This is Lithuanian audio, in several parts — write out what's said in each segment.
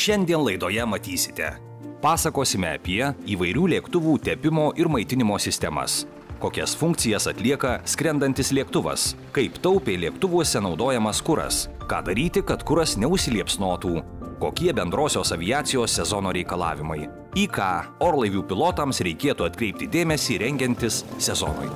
Šiandien laidoje matysite. Pasakosime apie įvairių lėktuvų tepimo ir maitinimo sistemas. Kokias funkcijas atlieka skrendantis lėktuvas, kaip taupiai lėktuvuose naudojamas kuras, ką daryti, kad kuras neužsiliepsnotų, kokie bendrosios aviacijos sezono reikalavimai, į ką orlaivių pilotams reikėtų atkreipti dėmesį rengiantis sezonui.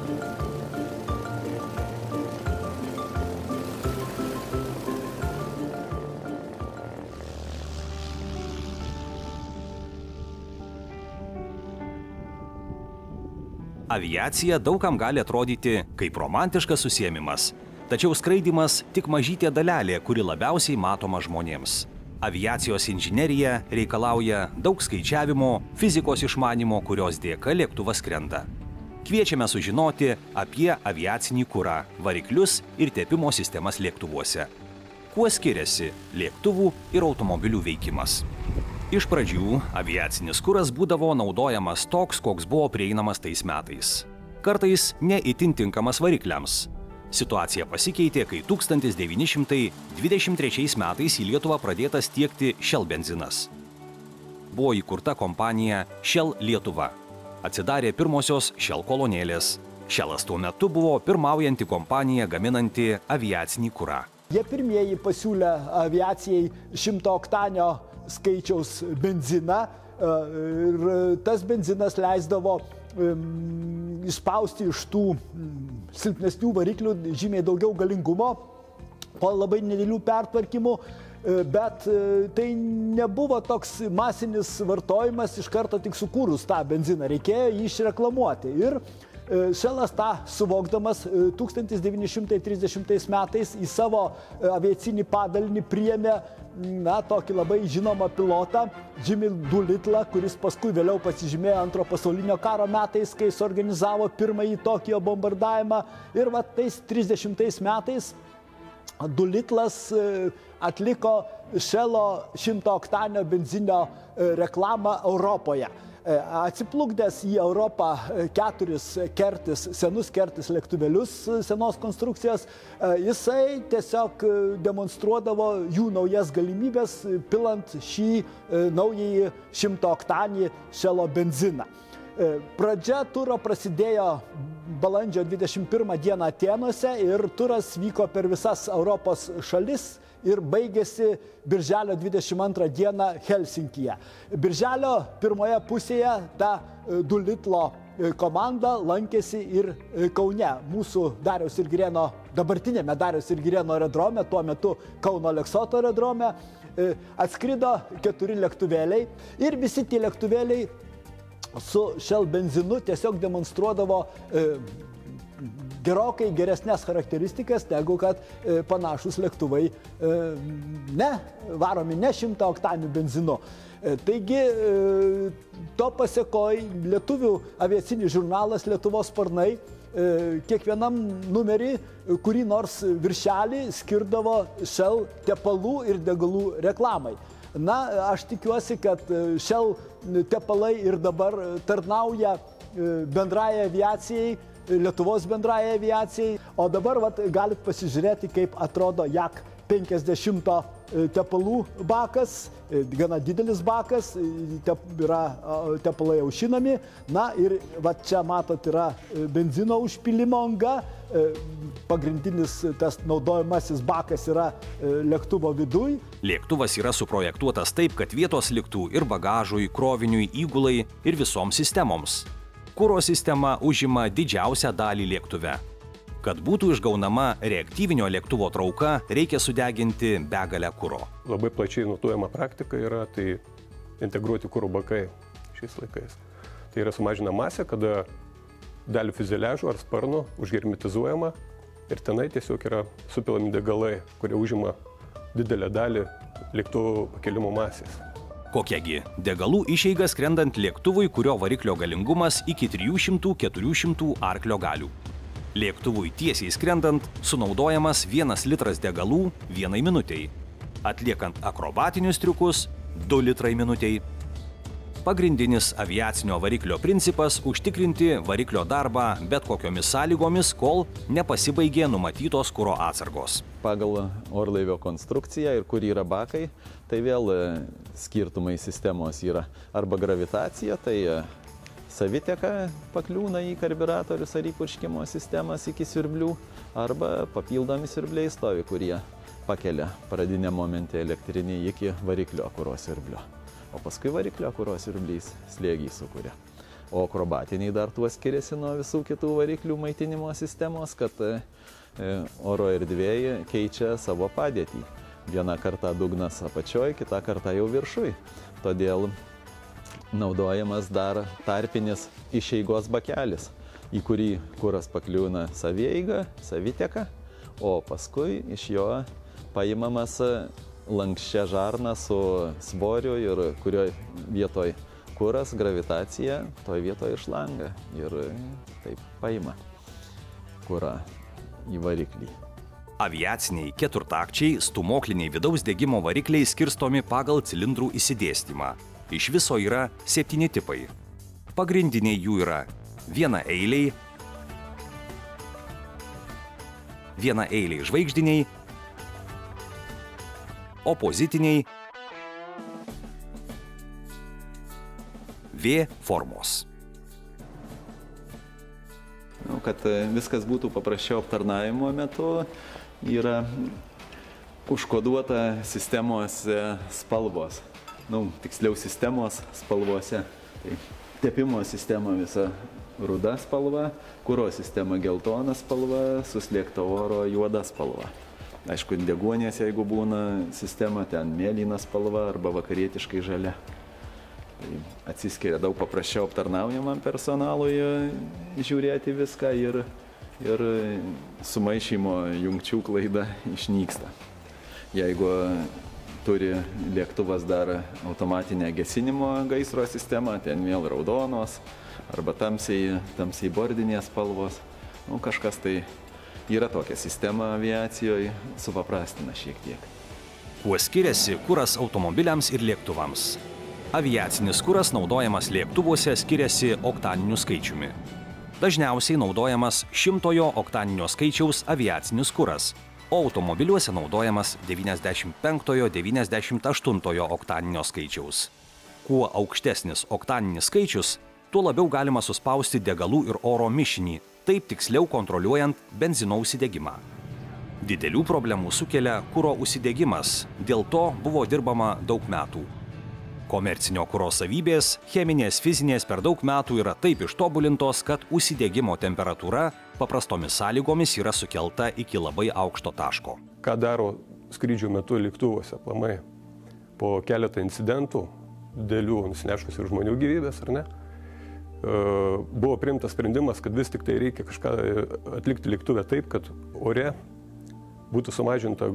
Aviacija daugam gali atrodyti kaip romantiškas užsiėmimas, tačiau skraidymas tik mažytė dalelė, kuri labiausiai matoma žmonėms. Aviacijos inžinerija reikalauja daug skaičiavimo, fizikos išmanimo, kurios dėka lėktuvas skrenda. Kviečiame sužinoti apie aviacinį kurą, variklius ir tepimo sistemas lėktuvuose. Kuo skiriasi lėktuvų ir automobilių veikimas? Iš pradžių aviacinis kuras būdavo naudojamas toks, koks buvo prieinamas tais metais. Kartais ne itin tinkamas varikliams. Situacija pasikeitė, kai 1923 metais į Lietuvą pradėtas tiekti Shell benzinas. Buvo įkurta kompanija Shell Lietuva. Atsidarė pirmosios Shell kolonėlės. Shellas tuo metu buvo pirmaujanti kompanija gaminanti aviacinį kurą. Jie pirmieji pasiūlė aviacijai 100-oktanio skaičiaus benziną ir tas benzinas leisdavo išspausti iš tų silpnesnių variklių žymiai daugiau galingumo po labai nedėlių pertvarkymų, bet tai nebuvo toks masinis vartojimas iš karto tik sukūrus tą benziną, reikėjo jį išreklamuoti. Ir Shellas tą suvokdamas 1930 metais į savo aviacinį padalinį priėmė tokį labai žinomą pilotą, Jimmy Doolittle, kuris paskui vėliau pasižymėjo Antro pasaulinio karo metais, kai suorganizavo pirmąjį Tokijo bombardavimą. Ir tais 30 metais Doolittle'as atliko Shello 100-oktanio benzinio reklamą Europoje. Atsiplukdęs į Europą 4 senus Curtiss lėktuvėlius senos konstrukcijos, jisai tiesiog demonstruodavo jų naujas galimybės, pilant šį naująjį 100-oktanį Shello benziną. Pradžia turo prasidėjo balandžio 21 dieną Atėnuose ir turas vyko per visas Europos šalis ir baigėsi birželio 22 dieną Helsinkyje. Birželio pirmoje pusėje ta Doolittle komanda lankėsi ir Kaune, mūsų Dariaus ir Girėno, dabartinėme Dariaus ir Girėno aerodrome, tuo metu Kauno Aleksoto aerodrome, atskrido 4 lėktuvėliai ir visi tie lėktuvėliai su Shell benzinu tiesiog demonstruodavo gerokai geresnės charakteristikas, negu kad panašus lėktuvai varomi ne 100-oktaniu benzinu. Taigi, to pasekoj lietuvių aviacinis žurnalas Lietuvos sparnai kiekvienam numerį, kurį nors viršelį skirdavo Shell tepalų ir degalų reklamai. Aš tikiuosi, kad Shell tepalai ir dabar tarnauja bendrajai aviacijai, Lietuvos bendrajai aviacijai, o dabar galit pasižiūrėti, kaip atrodo Jak 50 tepalų bakas, gana didelis bakas, yra tepalai aušinami, ir čia matot yra benzino užpylimo anga, pagrindinis tas naudojamasis bakas yra lėktuvo viduj. Lėktuvas yra suprojektuotas taip, kad vietos liktų ir bagažui, kroviniui, įgulai ir visoms sistemoms. Kuro sistema užima didžiausią dalį lėktuve. Kad būtų išgaunama reaktyvinio lėktuvo trauka, reikia sudeginti begalę kuro. Labai plačiai nautojama praktika yra tai integruoti kuro bakai šiais laikais. Tai yra sumažina masė, kada dalį fiuzeliažo ar sparno užhermetizuojama ir tenai tiesiog yra supilami degalai, kurie užima didelę dalį lėktuvo pakėlimo masės. Kokiagi degalų išeiga skrendant lėktuvui, kurio variklio galingumas iki 300–400 arklio galių. Lėktuvui tiesiai skrendant sunaudojamas 1 litras degalų 1 minutei. Atliekant akrobatinius triukus 2 litrai minutei. Pagrindinis aviacinio variklio principas – užtikrinti variklio darbą bet kokiomis sąlygomis, kol nepasibaigė numatytos kuro atsargos. Pagal orlaivio konstrukciją ir kur yra bakai, tai vėl skirtumai sistemos yra arba gravitacija, tai saviteka pakliūna į karburatorius ar į purškimo sistemas iki siurblių, arba papildomi siurbliai stovi, kurie pakelia pradinę momentį elektrinį iki variklio kuro siurblio. O paskui variklio kuro siurblys slėgį sukuria. O akrobatiniai dar tuo skiriasi nuo visų kitų variklių maitinimo sistemos, kad oro erdvėje keičia savo padėtį. Vieną kartą dugnas apačioj, kitą kartą jau viršui. Todėl naudojamas dar tarpinis išeigos bakelis, į kurį kuras pakliūna savieiga, saviteka, o paskui iš jo paimamas lankščia žarna su svoriu ir kurioje vietoj kuras, gravitacija, toje vietoje išlanga ir taip paima kurą į variklį. Aviaciniai keturtakčiai stūmokliniai vidaus degimo varikliai skirstomi pagal cilindrų išsidėstymą. Iš viso yra 7 tipai. Pagrindiniai jų yra vienaeiliai, vienaeiliai žvaigždiniai, opozitiniai, V formos. Kad viskas būtų paprasčiau aptarnavimo metu, yra užkoduota sistemos spalvos. Tiksliau sistemos spalvose. Tai tepimo sistema visa ruda spalva, kuro sistema geltona spalva, suslėgto oro juoda spalva. Aišku, deguonies, jeigu būna sistema, ten mėlyna spalva arba vakarietiškai žalia. Tai atsiskiria daug paprasčiau aptarnaujamam personalui žiūrėti viską ir sumaišymo jungčių klaida išnyksta. Jeigu turi lėktuvas dar automatinę gesinimo gaisro sistemą, ten vėl raudonos arba tamsiai bordinės spalvos, kažkas tai yra tokia sistema aviacijoje, supaprastina šiek tiek. Kuo skiriasi kuras automobiliams ir lėktuvams? Aviacinis kuras naudojamas lėktuvuose skiriasi oktaniniu skaičiumi. Dažniausiai naudojamas 100 oktaninio skaičiaus aviacinis kuras, o automobiliuose naudojamas 95-98 oktaninio skaičiaus. Kuo aukštesnis oktaninis skaičius, tuo labiau galima suspausti degalų ir oro mišinį, taip tiksliau kontroliuojant benzino užsidegimą. Didelių problemų sukelia kuro užsidegimas, dėl to buvo dirbama daug metų. Komercinio kuro savybės, cheminės, fizinės per daug metų yra taip ištobulintos, kad užsidegimo temperatūra paprastomis sąlygomis yra sukelta iki labai aukšto taško. Ką daro skrydžių metu lėktuvuose aplamai? Po keletą incidentų, didelių nusinešusių ir žmonių gyvybės, ar ne? Buvo priimtas sprendimas, kad vis tik tai reikia kažką atlikti lėktuve taip, kad ore būtų sumažinta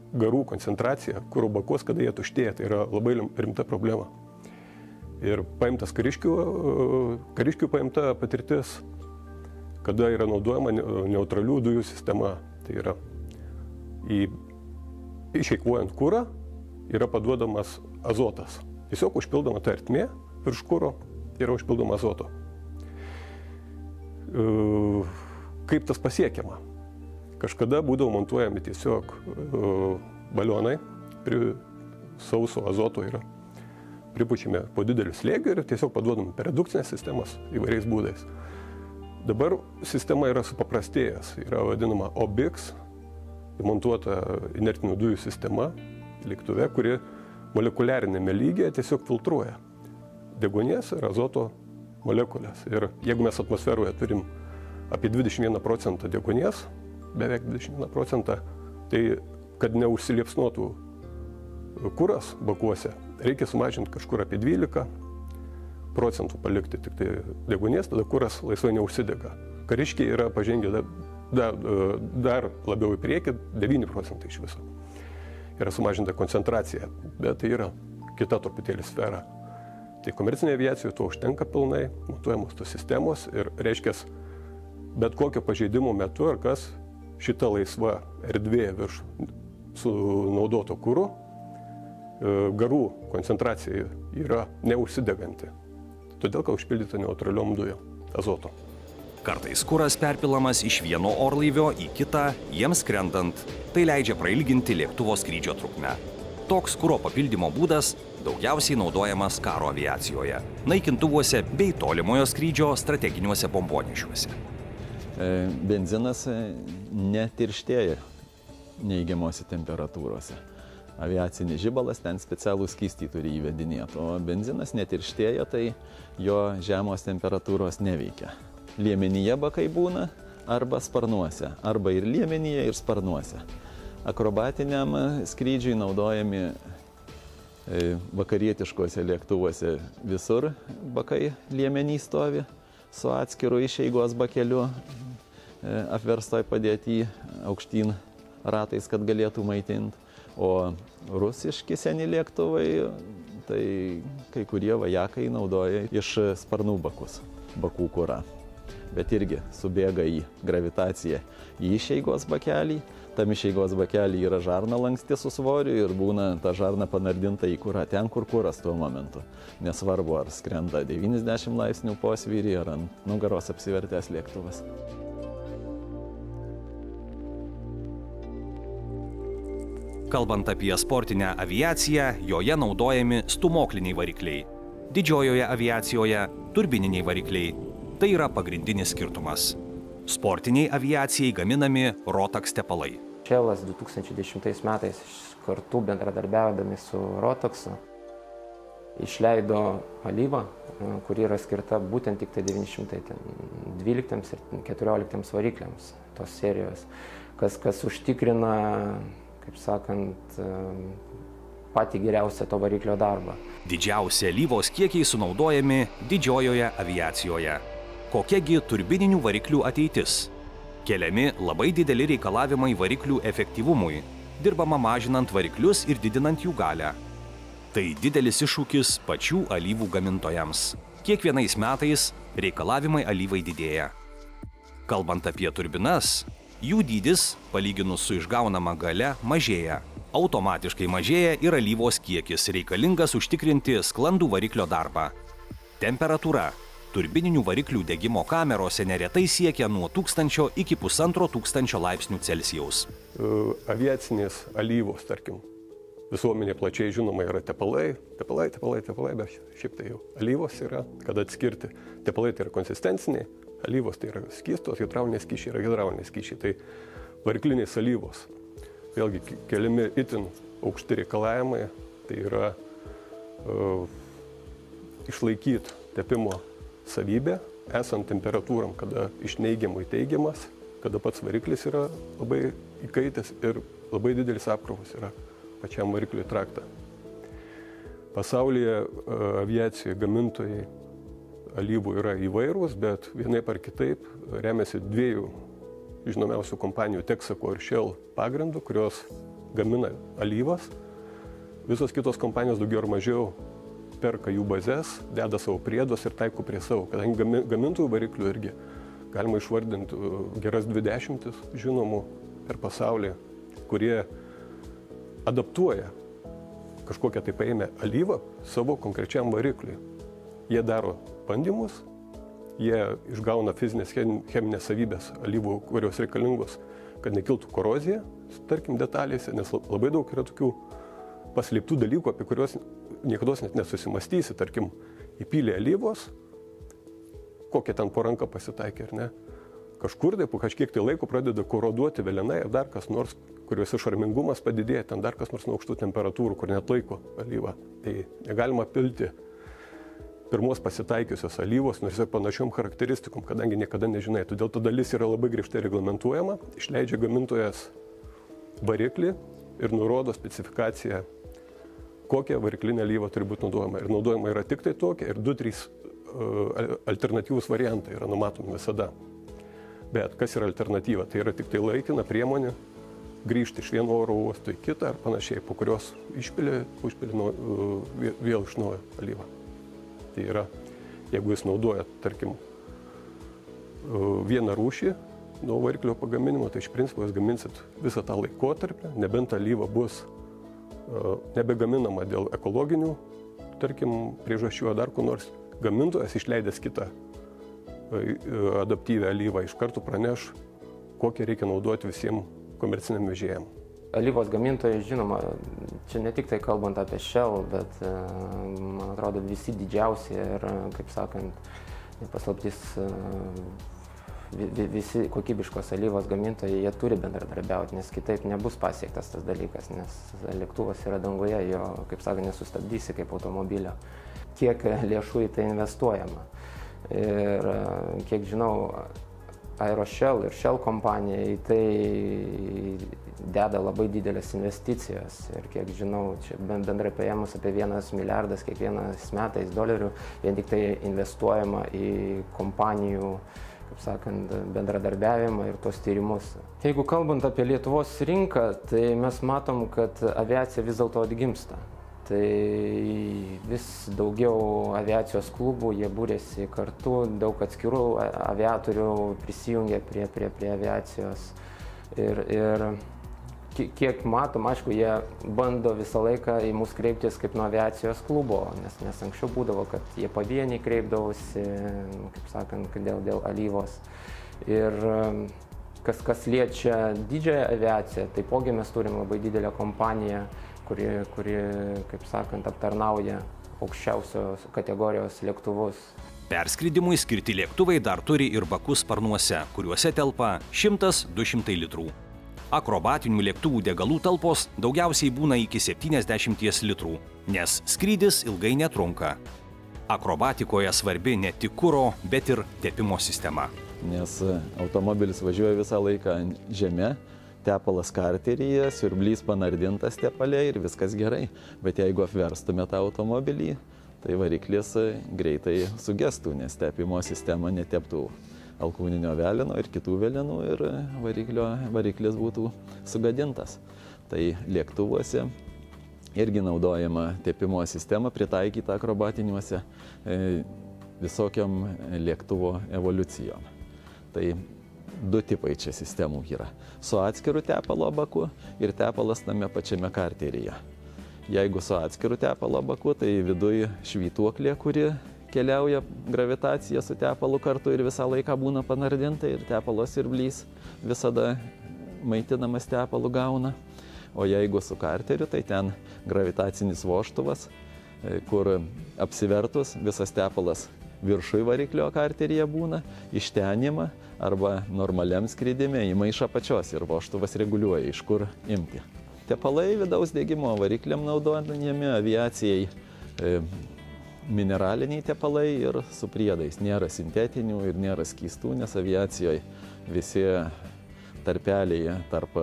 garų koncentracija kuro bakuos, kada jie tuštėja. Tai yra labai rimta problema. Ir paimtas kariškių paimta patirtis, kada yra naudojama neutralių dujų sistema. Tai yra išeikvojant kurą yra paduodamas azotas. Tiesiog užpildoma ta ertmė virš kuro yra užpildoma azoto. Kaip tas pasiekiama? Kažkada būdavo montuojami tiesiog balionai, sauso azoto yra pripučiami po dideliu slėgiu ir tiesiog paduodami per redukcinės sistemas įvairiais būdais. Dabar sistema yra supaprastėjęs, yra vadinama OBIX, montuota inertinių dujų sistema lėktuve, kuri molekuliarinėme lygyje tiesiog filtruoja deguonies ir azoto molekulės. Ir jeigu mes atmosferoje turim apie 21% deguonies, beveik 21%, tai kad neužsiliepsnotų kuras bakuose, reikia sumažinti kažkur apie 12% palikti tik tai deguonies, tada kuras laisvai neužsidega. Kariškiai yra pažengę dar labiau į priekį, 9% iš viso. Yra sumažinta koncentracija, bet tai yra kita truputėlį sfera. Tai komercinėje aviacijoje to užtenka pilnai, montuojamos tos sistemos ir reiškia, bet kokio pažeidimo metu ar kas šita laisva erdvė virš sunaudoto kuro garų koncentracija yra neužsideganti, todėl kad užpildyta neutraliom dujom, azoto. Kartais kuras perpilamas iš vieno orlaivio į kitą, jiems skrendant. Tai leidžia prailginti lėktuvo skrydžio trukmę. Toks kuro papildymo būdas daugiausiai naudojamas karo aviacijoje, naikintuvuose bei tolimojo skrydžio strateginiuose bombonešiuose. Benzinas netirštėja neigiamose temperatūrose. Aviacinis žibalas ten specialų skystį turi įvedinėti, o benzinas netirštėja, tai jo žemos temperatūros neveikia. Liemenyje bakai būna arba sparnuose, arba ir liemenyje, ir sparnuose. Akrobatiniam skrydžiui naudojami vakarietiškose lėktuvuose visur bakai liemenį stovi su atskiru išeigos bakeliu apverstoj padėty aukštyn ratais, kad galėtų maitinti. O rusiški seni lėktuvai, tai kai kurie vajakai naudoja iš sparnų bakų kurą. Bet irgi subėga į gravitaciją į išeigos bakelį. Tam išeigos bakelį yra žarna lanksti su svoriu ir būna ta žarna panardinta į kurą ten, kur kuras tuo momentu. Nesvarbu, ar skrenda 90 laipsnių posvyrį, ar ant nugaros apsivertęs lėktuvas. Kalbant apie sportinę aviaciją, joje naudojami stūmokliniai varikliai. Didžiojoje aviacijoje turbininiai varikliai. Tai yra pagrindinis skirtumas. Sportiniai aviacijai gaminami Rotax tepalai. Šelas 2010 metais kartu bendradarbiaudami su Rotaxu išleido alyvą, kuri yra skirta būtent tik tai 912 ir 14 varikliams tos serijos, kas užtikrina, kaip sakant, patį geriausią to variklio darbą. Didžiausi alyvos kiekiai sunaudojami didžiojoje aviacijoje. Kokiagi turbininių variklių ateitis? Keliami labai dideli reikalavimai variklių efektyvumui, dirbama mažinant variklius ir didinant jų galią. Tai didelis iššūkis pačių alyvų gamintojams. Kiekvienais metais reikalavimai alyvai didėja. Kalbant apie turbinas, jų dydis, palyginus su išgaunama galia, mažėja. Automatiškai mažėja ir alyvos kiekis, reikalingas užtikrinti sklandų variklio darbą. Temperatūra. Turbininių variklių degimo kamerose neretai siekia nuo 1000 iki 1500 laipsnių Celsijaus. Aviacinės alyvos, tarkim, visuomenė plačiai žinoma yra tepalai, bet šiaip tai jau alyvos yra, kad atskirti. Tepalai tai yra konsistenciniai, alyvos tai yra skystos, hidrauliniai skyšiai yra hidrauliniai skyšiai. Tai variklinės alyvos, vėlgi keliami itin aukšti reikalavimai, tai yra išlaikyti tepimo savybę, esant temperatūram, kada iš neigiamų į teigiamas, kada pats variklis yra labai įkaitęs ir labai didelis apkrovas yra pačiam varikliui traktą. Pasaulyje aviacijoje gamintojai alyvų yra įvairūs, bet vienaip ar kitaip remiasi dviejų žinomiausių kompanijų Texaco ir Shell pagrindų, kurios gamina alyvas. Visos kitos kompanijos daugiau ar mažiau perka jų bazės, deda savo priedus ir taiko prie savo. Kadangi gamintojų variklių irgi galima išvardinti geras 20 žinomų per pasaulį, kurie adaptuoja kažkokią tai paėmę alyvą savo konkrečiam varikliui. Jie daro bandymus, jie išgauna fizinės cheminės savybės alyvų, kurios reikalingos, kad nekiltų korozija, tarkim, detalėse, nes labai daug yra tokių paslėptų dalykų, apie kuriuos niekados net nesusimastysi, tarkim, įpylė alyvos, kokie ten po ranką pasitaikė, ar ne. Kažkur tai po kažkiek tai laiko pradeda koroduoti velenai ir dar kas nors, kuriuose šarmingumas padidėja, ten dar kas nors nuo aukštų temperatūrų, kur net laiko alyvą. Tai negalima pilti pirmos pasitaikiusios alyvos, nors ir panašiom charakteristikom, kadangi niekada nežinai. Todėl ta dalis yra labai griežtai reglamentuojama, išleidžia gamintojas variklį ir nurodo specifikaciją, kokia variklinė alyva turi būti naudojama. Ir naudojama yra tik tai tokia ir 2-3 alternatyvūs variantai yra numatomi visada. Bet kas yra alternatyva? Tai yra tik tai laikina priemonė grįžti iš vieno oro uosto į kitą ar panašiai, po kurios užpili vėl iš naujo alyvą. Tai yra, jeigu jūs naudojat, tarkim, vieną rūšį nuo variklio pagaminimo, tai iš principo jūs gaminsit visą tą laikotarpį, nebent alyva bus nebegaminama dėl ekologinių, tarkim, priežasčių, ar dar ko nors, gamintojas išleidęs kitą adaptyvią alyvą iš karto praneš, kokią reikia naudoti visiems komerciniam vežėjam. Alyvos gamintojai, žinoma, čia ne tik tai kalbant apie Shell, bet, man atrodo, visi didžiausi ir, kaip sakant, nepaslaptis, visi kokybiškos alyvos gamintojai, jie turi bendradarbiauti, nes kitaip nebus pasiektas tas dalykas, nes lėktuvas yra danguje, jo, kaip sakant, nesustabdysi kaip automobilio. Kiek lėšų į tai investuojama. Ir kiek žinau, Aeroshell ir Shell kompanija į tai deda labai didelės investicijos. Ir kiek žinau, čia bendrai paėmus apie 1 milijardas kiekvienais metais dolerių, vien tik tai investuojama į kompanijų, kaip sakant, bendradarbiavimą ir tos tyrimus. Jeigu kalbant apie Lietuvos rinką, tai mes matom, kad aviacija vis dėlto atgimsta. Tai vis daugiau aviacijos klubų, jie būrėsi kartu, daug atskirų aviatorių prisijungia prie aviacijos. Ir kiek matom, aišku, jie bando visą laiką į mus kreiptis kaip nuo aviacijos klubo, nes anksčiau būdavo, kad jie pavieniai kreipdavosi, kaip sakant, dėl alyvos. Ir kas liečia didžiąją aviaciją, taipogi mes turim labai didelę kompaniją, kuri, kaip sakant, aptarnauja aukščiausios kategorijos lėktuvus. Perskridimui skirti lėktuvai dar turi ir bakus sparnuose, kuriuose telpa 100-200 litrų. Akrobatinių lėktuvų degalų talpos daugiausiai būna iki 70 litrų, nes skrydis ilgai netrunka. Akrobatikoje svarbi ne tik kuro, bet ir tepimo sistema. Nes automobilis važiuoja visą laiką žeme, tepalas karteryje, siurblys panardintas tepale ir viskas gerai. Bet jeigu apverstume tą automobilį, tai variklis greitai sugestų, nes tepimo sistema neteptų alkūninio veleno ir kitų velenų ir variklis būtų sugadintas. Tai lėktuvuose irgi naudojama tepimo sistema pritaikyta akrobatiniuose visokiam lėktuvo evoliucijom. Tai 2 tipai čia sistemų yra. Su atskiru tepalo baku ir tepalas tame pačiame karteryje. Jeigu su atskiru tepalo baku, tai viduje švytuoklė, kuri keliauja gravitacija su tepalu kartu ir visą laiką būna panardinta ir tepalo siurblys visada maitinamas tepalu gauna. O jeigu su karteriu, tai ten gravitacinis vožtuvas, kur apsivertus visas tepalas viršui variklio karteryje būna, ištenima arba normaliam skridime ima iš apačios ir vožtuvas reguliuoja, iš kur imti. Tepalai vidaus degimo varikliam naudojami, aviacijai mineraliniai tepalai ir su priedais. Nėra sintetinių ir nėra skystų, nes aviacijoje visi tarpeliai tarp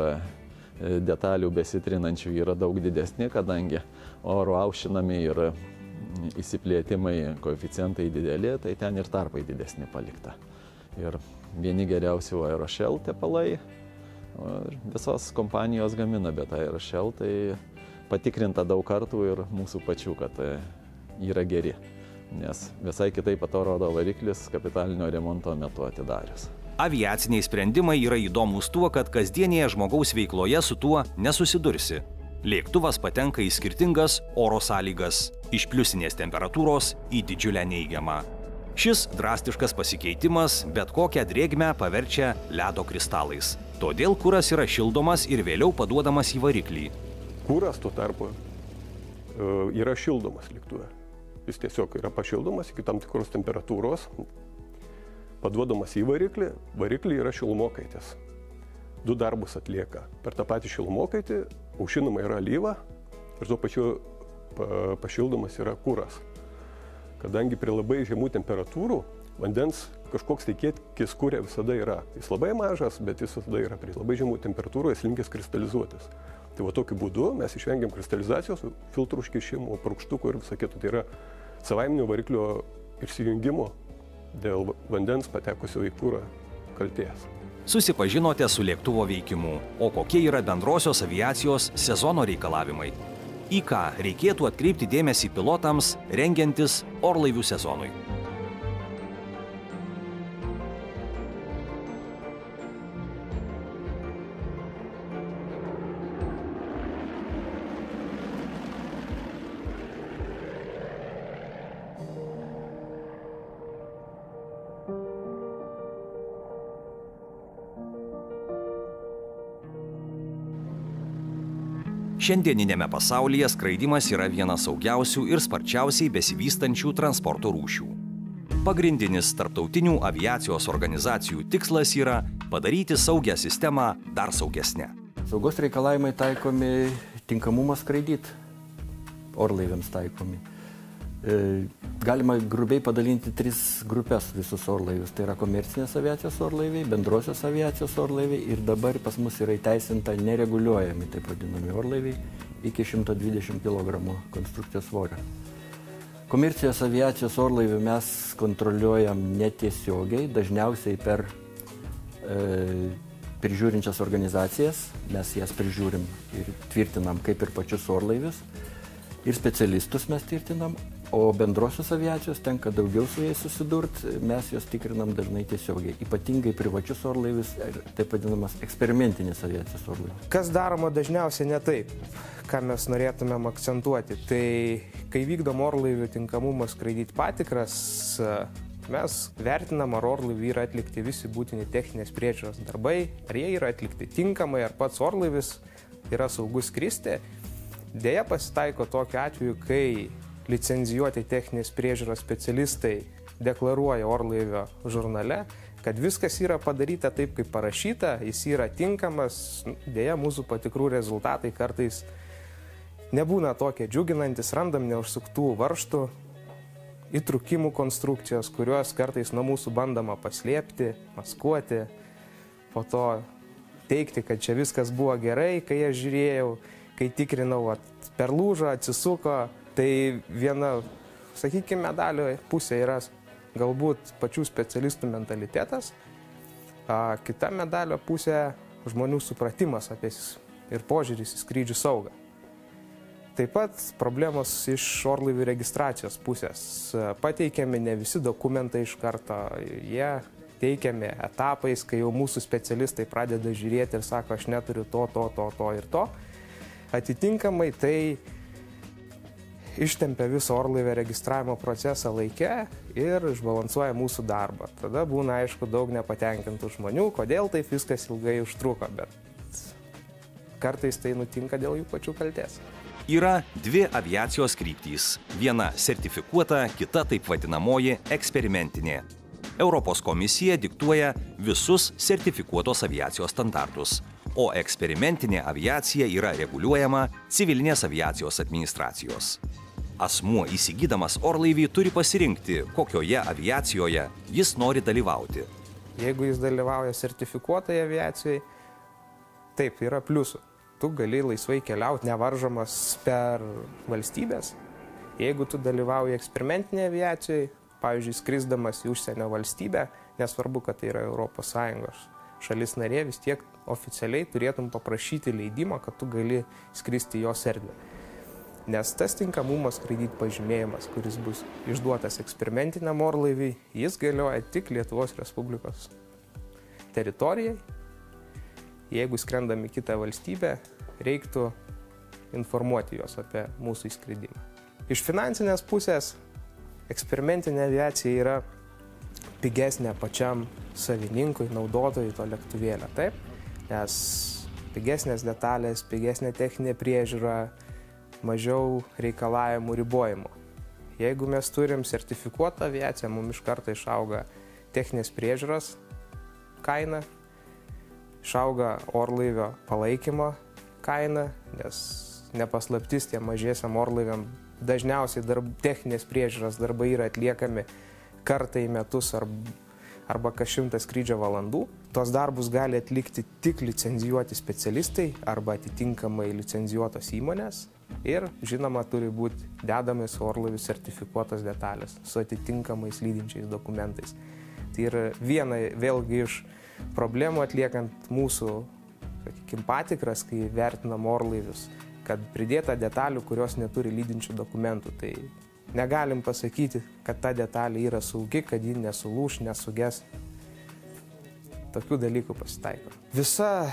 detalių besitrinančių yra daug didesni, kadangi oro aušinami ir įsiplėtimai, koeficientai dideli, tai ten ir tarpai didesni palikta. Ir vieni geriausių Aeroshell tepalai, visos kompanijos gamina, bet Aeroshell tai patikrinta daug kartų ir mūsų pačių, kad yra geri, nes visai kitaip atrodo variklis kapitalinio remonto metu atidarius. Aviaciniai sprendimai yra įdomus tuo, kad kasdienėje žmogaus veikloje su tuo nesusidursi. Lėktuvas patenka į skirtingas oro sąlygas, iš pliusinės temperatūros į didžiulę neigiamą. Šis drastiškas pasikeitimas bet kokią drėgmę paverčia ledo kristalais. Todėl kuras yra šildomas ir vėliau paduodamas į variklį. Kuras tuo tarpu yra šildomas lėktuve. Jis tiesiog yra pašildomas iki tam tikros temperatūros, paduodamas į variklį. Variklį yra šilumokaitis. 2 darbus atlieka. Per tą patį šilumokaitį aušinama yra alyva ir tuo pačiu pašildomas yra kuras. Kadangi prie labai žemų temperatūrų vandens kažkoks tai kiekis kure visada yra. Jis labai mažas, bet jis visada yra prie labai žemų temperatūrų, jis linkęs kristalizuotis. Tai va tokiu būdu mes išvengiam kristalizacijos, filtrų užkišimų, purkštukų ir viso kito. Tai yra savaiminio variklio išsijungimo dėl vandens patekusio į kurą kaltės. Susipažinote su lėktuvo veikimu, o kokie yra bendrosios aviacijos sezono reikalavimai. Į ką reikėtų atkreipti dėmesį pilotams, rengiantis orlaivių sezonui. Šiandieninėme pasaulyje skraidimas yra vienas saugiausių ir sparčiausiai besivystančių transporto rūšių. Pagrindinis tarptautinių aviacijos organizacijų tikslas yra padaryti saugią sistemą dar saugesnę. Saugos reikalavimai taikomi tinkamumas skraidyti, orlaiviams taikomi. Galima grubiai padalinti 3 grupės visus orlaivius. Tai yra komercinės aviacijos orlaiviai, bendrosios aviacijos orlaiviai ir dabar pas mus yra įteisinta nereguliuojami, taip vadinami orlaiviai, iki 120 kg konstrukcijos svorio. Komercijos aviacijos orlaivių mes kontroliuojam netiesiogiai, dažniausiai per prižiūrinčias organizacijas. Mes jas prižiūrim ir tvirtinam kaip ir pačius orlaivius. Ir specialistus mes tvirtinam. O bendrosios aviacijos tenka daugiau su jais susidurti, mes juos tikrinam dažnai tiesiogiai, ypatingai privačius orlaivius ir taip vadinamas eksperimentinės aviacijos orlaivius. Kas daroma dažniausiai ne taip, ką mes norėtumėm akcentuoti, tai kai vykdom orlaivių tinkamumą skraidyti patikras, mes vertinam, ar orlaiviui yra atlikti visi būtini techninės priežiūros darbai, ar jie yra atlikti tinkamai, ar pats orlaivis yra saugus skristi. Deja pasitaiko tokiu atveju, kai licenzijuoti techninės priežiūros specialistai deklaruoja orlaivio žurnale, kad viskas yra padaryta taip, kaip parašyta, jis yra tinkamas. Deja, mūsų patikrų rezultatai kartais nebūna tokie džiuginantis, randam neužsuktų varžtų, įtrūkimų konstrukcijos, kuriuos kartais nuo mūsų bandoma paslėpti, maskuoti, po to teikti, kad čia viskas buvo gerai, kai aš žiūrėjau, kai tikrinau, perlūžo, atsisuko. Tai viena, sakykime, medalio pusė yra galbūt pačių specialistų mentalitetas, kita medalio pusė žmonių supratimas apie ir požiūris į skrydžių saugą. Taip pat problemos iš orlaivių registracijos pusės. Pateikiami ne visi dokumentai iš karto, jie teikiami etapais, kai jau mūsų specialistai pradeda žiūrėti ir sako, aš neturiu to ir to. Atitinkamai tai ištempia visą orlaivio registravimo procesą laike ir išbalansuoja mūsų darbą. Tada būna, aišku, daug nepatenkintų žmonių, kodėl taip viskas ilgai užtruko, bet kartais tai nutinka dėl jų pačių kaltės. Yra 2 aviacijos kryptys. Viena sertifikuota, kita taip vadinamoji eksperimentinė. Europos komisija diktuoja visus sertifikuotos aviacijos standartus, o eksperimentinė aviacija yra reguliuojama civilinės aviacijos administracijos. Asmuo įsigydamas orlaivį turi pasirinkti, kokioje aviacijoje jis nori dalyvauti. Jeigu jis dalyvauja sertifikuotai aviacijai, taip, yra pliusų. Tu gali laisvai keliauti nevaržomas per valstybės. Jeigu tu dalyvauji eksperimentinėje aviacijoje, pavyzdžiui, skrisdamas į užsienio valstybę, nesvarbu, kad tai yra ES šalis narė, vis tiek oficialiai turėtum paprašyti leidimą, kad tu gali skristi jos erdvę. Nes tas tinkamumas skraidyti pažymėjimas, kuris bus išduotas eksperimentiniam orlaiviui, jis galioja tik Lietuvos Respublikos teritorijai. Jeigu skrendam į kitą valstybę, reiktų informuoti juos apie mūsų įskridimą. Iš finansinės pusės eksperimentinė aviacija yra pigesnė pačiam savininkui, naudotojui to lėktuvėlio, taip? Nes pigesnės detalės, pigesnė techninė priežiūra, mažiau reikalavimų ribojimų. Jeigu mes turim sertifikuotą aviaciją, mums iš karto išauga techninės priežiūros kaina, išauga orlaivio palaikymo kaina, nes nepaslaptis tie mažiesiam orlaiviam dažniausiai techninės priežiūros darbai yra atliekami kartą į metus arba kas 100 skrydžio valandų. Tos darbus gali atlikti tik licenzijuoti specialistai arba atitinkamai licenzijuotos įmonės. Ir, žinoma, turi būti dedami su orlaiviu sertifikuotos detalės, su atitinkamais lydinčiais dokumentais. Tai yra viena vėlgi iš problemų atliekant mūsų, sakykim, patikras, kai vertinam orlaivius, kad pridėta detalių, kurios neturi lydinčių dokumentų. Tai negalim pasakyti, kad ta detalė yra saugi, kad ji nesulūš, nesuges. Tokių dalykų pasitaiko. Visa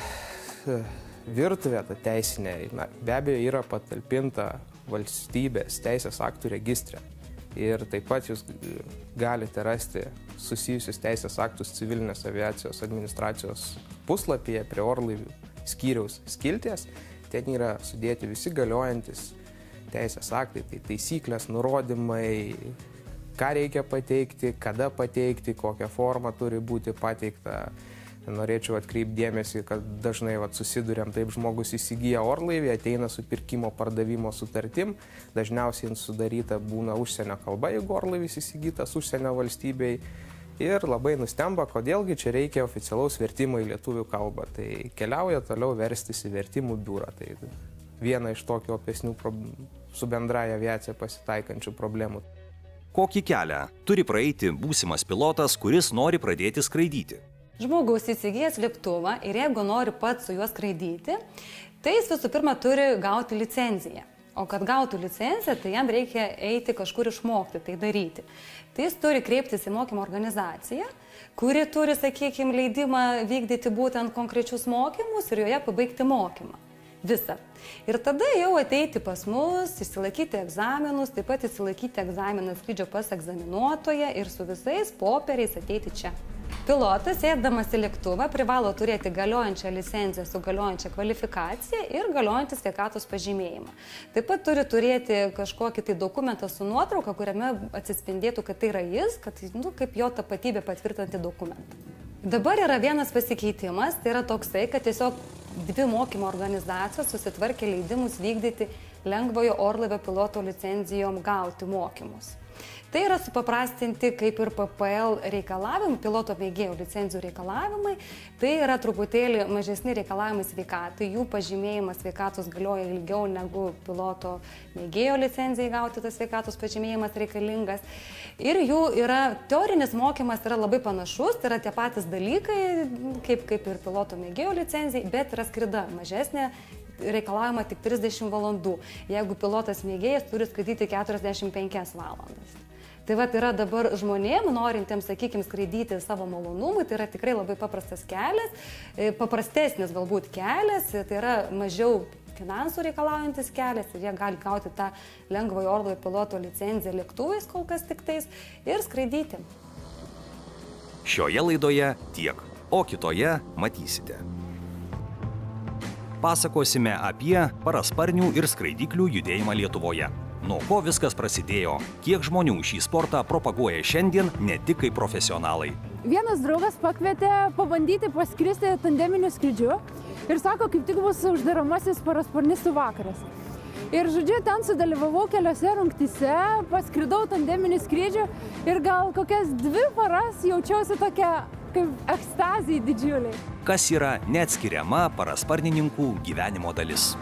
virtuvė ta teisinė, be abejo, yra patalpinta valstybės teisės aktų registre. Ir taip pat jūs galite rasti susijusius teisės aktus civilinės aviacijos administracijos puslapyje prie orlaivių skyriaus skilties. ten yra sudėti visi galiojantis teisės aktai, tai taisyklės, nurodymai, ką reikia pateikti, kada pateikti, kokią formą turi būti pateikta. Norėčiau atkreipti dėmesį, kad dažnai susiduriam, taip žmogus įsigyja orlaivį, ateina su pirkimo pardavimo sutartim, dažniausiai jis sudaryta būna užsienio kalba, jeigu orlaivis įsigytas užsienio valstybei. Ir labai nustemba, kodėlgi čia reikia oficialaus vertimo į lietuvių kalbą. Tai keliauja toliau verstis į vertimų biurą. Tai viena iš tokių opesnių su bendraja aviacija pasitaikančių problemų. Kokį kelią turi praeiti būsimas pilotas, kuris nori pradėti skraidyti? Žmogus įsigijęs lėktuvą ir jeigu nori pats su juo skraidyti, tai jis visų pirma turi gauti licenciją. O kad gautų licenciją, tai jam reikia eiti kažkur išmokti tai daryti. Tai jis turi kreiptis į mokymo organizaciją, kuri turi, sakykime, leidimą vykdyti būtent konkrečius mokymus ir joje pabaigti mokymą. Visą. Ir tada jau ateiti pas mus, išsilaikyti egzaminus, taip pat išsilaikyti egzaminą skrydžio pas egzaminuotoją ir su visais popieriais ateiti čia. Pilotas, sėdamas į lėktuvą, privalo turėti galiojančią licenciją su galiojančia kvalifikacija ir galiojantį sveikatos pažymėjimą. Taip pat turi turėti kažkokį tai dokumentą su nuotrauka, kuriame atsispindėtų, kad tai yra jis, kad kaip jo tapatybė patvirtinti dokumentą. Dabar yra vienas pasikeitimas, tai yra toksai, kad tiesiog dvi mokymo organizacijos susitvarkė leidimus vykdyti lengvojo orlaivio piloto licencijom gauti mokymus. Tai yra supaprastinti kaip ir PPL reikalavimai, piloto mėgėjų licencijų reikalavimai, tai yra truputėlį mažesni reikalavimai sveikatai, jų pažymėjimas sveikatos galioja ilgiau negu piloto mėgėjo licencijai gauti tas sveikatos pažymėjimas reikalingas. Ir jų teorinis mokymas yra labai panašus, tai yra tie patys dalykai, kaip ir piloto mėgėjo licencijai, bet yra skrida mažesnė. Reikalavimą tik 30 valandų, jeigu pilotas mėgėjas turi skraidyti 45 valandas. Tai yra dabar žmonėm, norintiems, sakykime, skraidyti savo malonumui, tai yra tikrai labai paprastas kelias, paprastesnis galbūt kelias, tai yra mažiau finansų reikalaujantis kelias ir jie gali gauti tą lengvojo orlaivio piloto licenciją lėktuvais kol kas tik tais ir skraidyti. Šioje laidoje tiek, o kitoje matysite. Pasakosime apie parasparnių ir skraidyklių judėjimą Lietuvoje. Nuo ko viskas prasidėjo, kiek žmonių šį sportą propaguoja šiandien ne tik kaip profesionalai. Vienas draugas pakvietė pabandyti paskristi tandeminiu skrydžiu ir sako, kaip tik bus uždaramasis parasparnistų vakaras. Ir žodžiu, ten sudalyvavau keliose rungtyse, paskridau tandeminį skrydžių ir gal kokias 2 paras jaučiausi tokia kaip ekstazija didžiuliai. Kas yra neatskiriama parasparnininkų gyvenimo dalis.